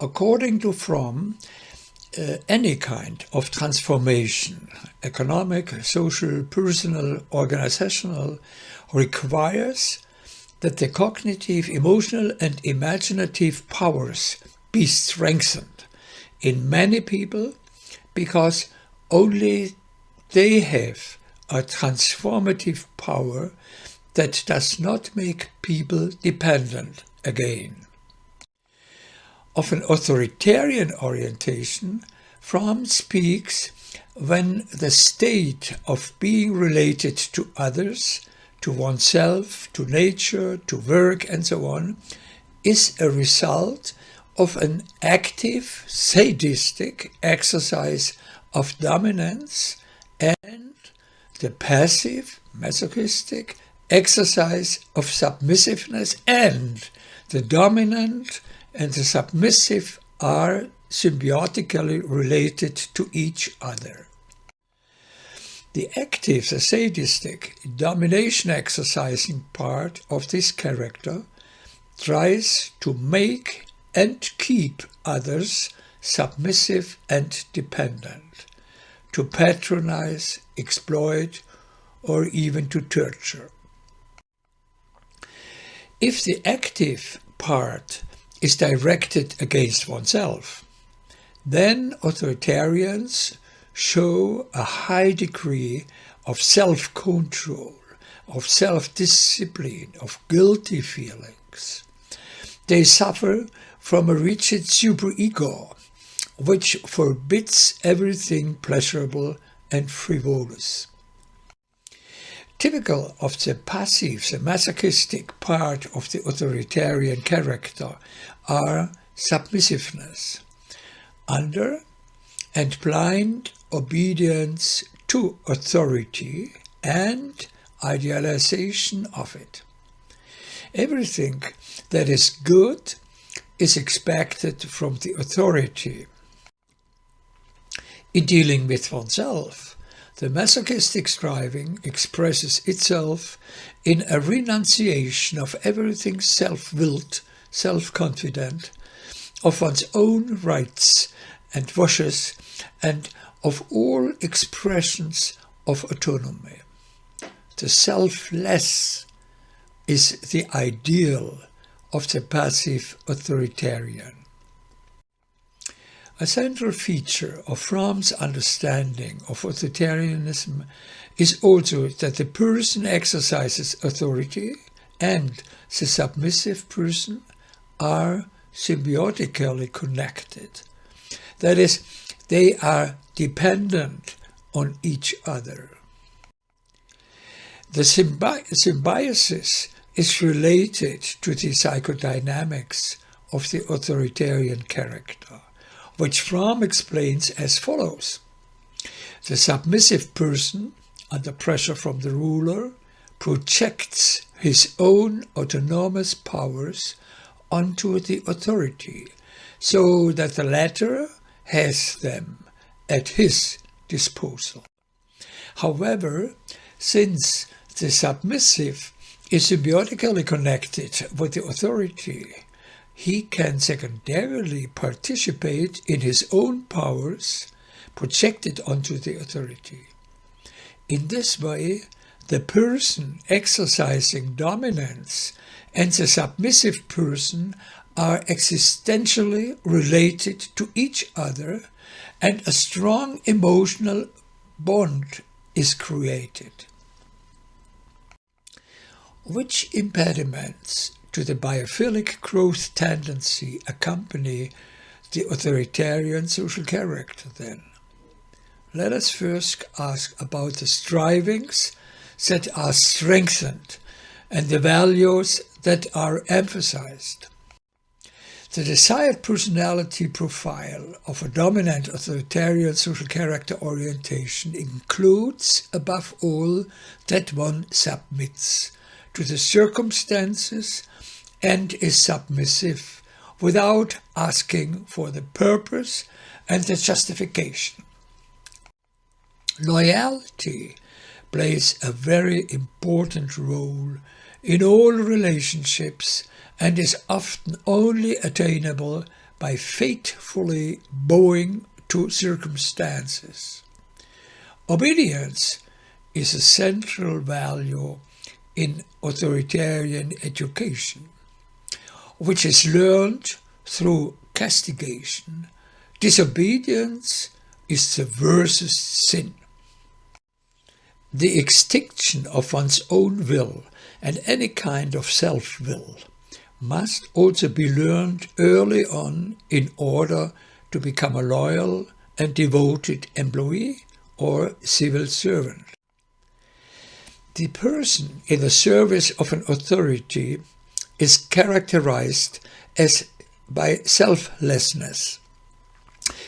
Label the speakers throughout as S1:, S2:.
S1: According to Fromm, any kind of transformation, economic, social, personal, organizational, requires that the cognitive, emotional and imaginative powers be strengthened in many people, because only they have a transformative power that does not make people dependent again. Of an authoritarian orientation, Fromm speaks when the state of being related to others, to oneself, to nature, to work and so on, is a result of an active, sadistic exercise of dominance and the passive, masochistic exercise of submissiveness, and the dominant and the submissive are symbiotically related to each other. The active, the sadistic, domination exercising part of this character tries to make and keep others submissive and dependent, to patronize, exploit, or even to torture. If the active part is directed against oneself, then authoritarians show a high degree of self-control, of self-discipline, of guilty feelings. They suffer from a rigid superego, which forbids everything pleasurable and frivolous. Typical of the passive, the masochistic part of the authoritarian character are submissiveness, under and blind obedience to authority, and idealization of it. Everything that is good is expected from the authority. In dealing with oneself, the masochistic striving expresses itself in a renunciation of everything self-willed, self-confident, of one's own rights and wishes, and of all expressions of autonomy. The selfless is the ideal of the passive authoritarian. A central feature of Fromm's understanding of authoritarianism is also that the person exercises authority and the submissive person are symbiotically connected. That is, they are dependent on each other. The symbiosis is related to the psychodynamics of the authoritarian character, which Fromm explains as follows. The submissive person, under pressure from the ruler, projects his own autonomous powers onto the authority, so that the latter has them at his disposal. However, since the submissive is symbiotically connected with the authority, he can secondarily participate in his own powers projected onto the authority. In this way, the person exercising dominance and the submissive person are existentially related to each other, and a strong emotional bond is created. Which impediments to the biophilic growth tendency accompany the authoritarian social character then? Let us first ask about the strivings that are strengthened and the values that are emphasized. The desired personality profile of a dominant authoritarian social character orientation includes, above all, that one submits to the circumstances and is submissive without asking for the purpose and the justification. Loyalty plays a very important role in all relationships and is often only attainable by faithfully bowing to circumstances. Obedience is a central value in authoritarian education, which is learned through castigation. Disobedience is the worst sin. The extinction of one's own will and any kind of self-will must also be learned early on in order to become a loyal and devoted employee or civil servant. The person in the service of an authority is characterized by selflessness.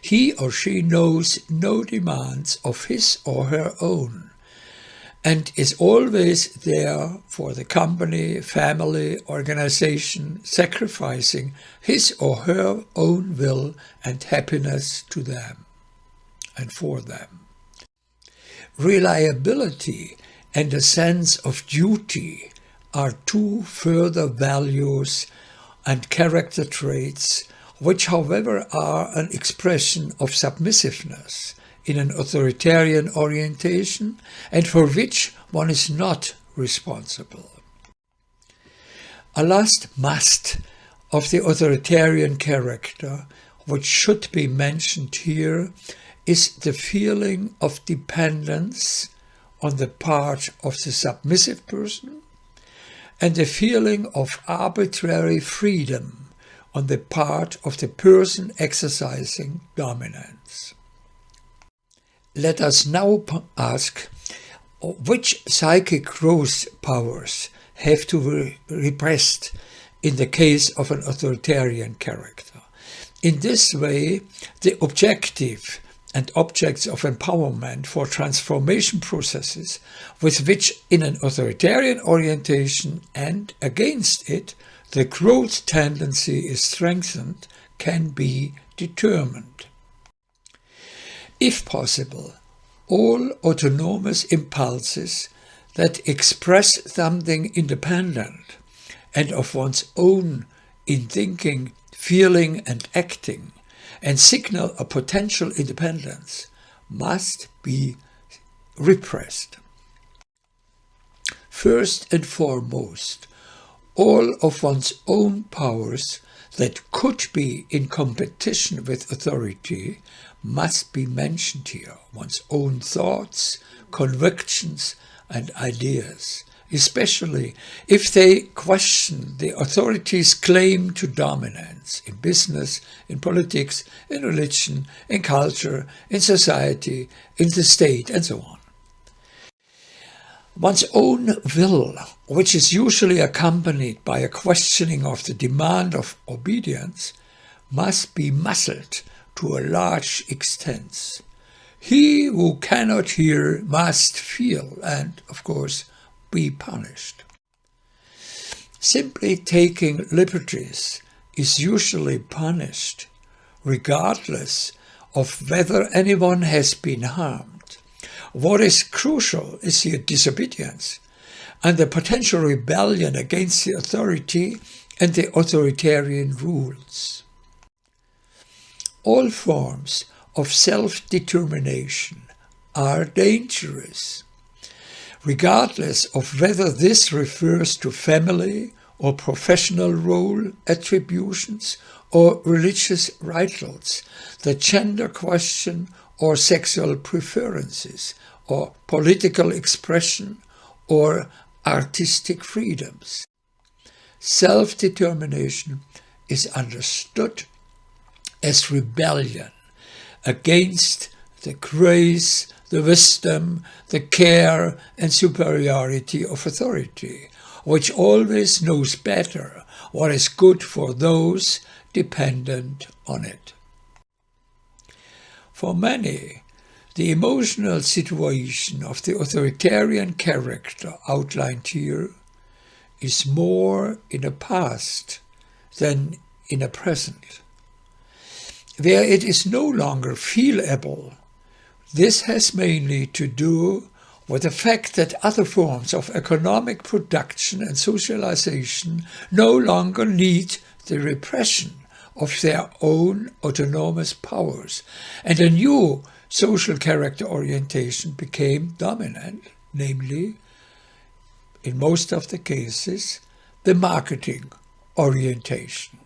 S1: He or she knows no demands of his or her own and is always there for the company, family, organization, sacrificing his or her own will and happiness to them and for them. Reliability and a sense of duty are two further values and character traits which, however, are an expression of submissiveness in an authoritarian orientation and for which one is not responsible. A last must of the authoritarian character, which should be mentioned here, is the feeling of dependence on the part of the submissive person and the feeling of arbitrary freedom on the part of the person exercising dominance. Let us now ask, which psychic growth powers have to be repressed in the case of an authoritarian character? In this way, the objective and objects of empowerment for transformation processes with which in an authoritarian orientation and against it the growth tendency is strengthened can be determined. If possible, all autonomous impulses that express something independent and of one's own in thinking, feeling and acting and signal a potential independence must be repressed. First and foremost, all of one's own powers that could be in competition with authority must be mentioned here. One's own thoughts, convictions, and ideas, especially if they question the authority's claim to dominance in business, in politics, in religion, in culture, in society, in the state, and so on. One's own will, which is usually accompanied by a questioning of the demand of obedience, must be muzzled to a large extent. He who cannot hear must feel and, of course, be punished. Simply taking liberties is usually punished, regardless of whether anyone has been harmed. What is crucial is the disobedience and the potential rebellion against the authority and the authoritarian rules. All forms of self-determination are dangerous, regardless of whether this refers to family or professional role attributions or religious rituals, the gender question or sexual preferences or political expression or artistic freedoms. Self-determination is understood as rebellion against the grace, the wisdom, the care and superiority of authority, which always knows better what is good for those dependent on it. For many, the emotional situation of the authoritarian character outlined here is more in a past than in a present. Where it is no longer feelable, this has mainly to do with the fact that other forms of economic production and socialization no longer need the repression of their own autonomous powers, and a new social character orientation became dominant, namely, in most of the cases, the marketing orientation.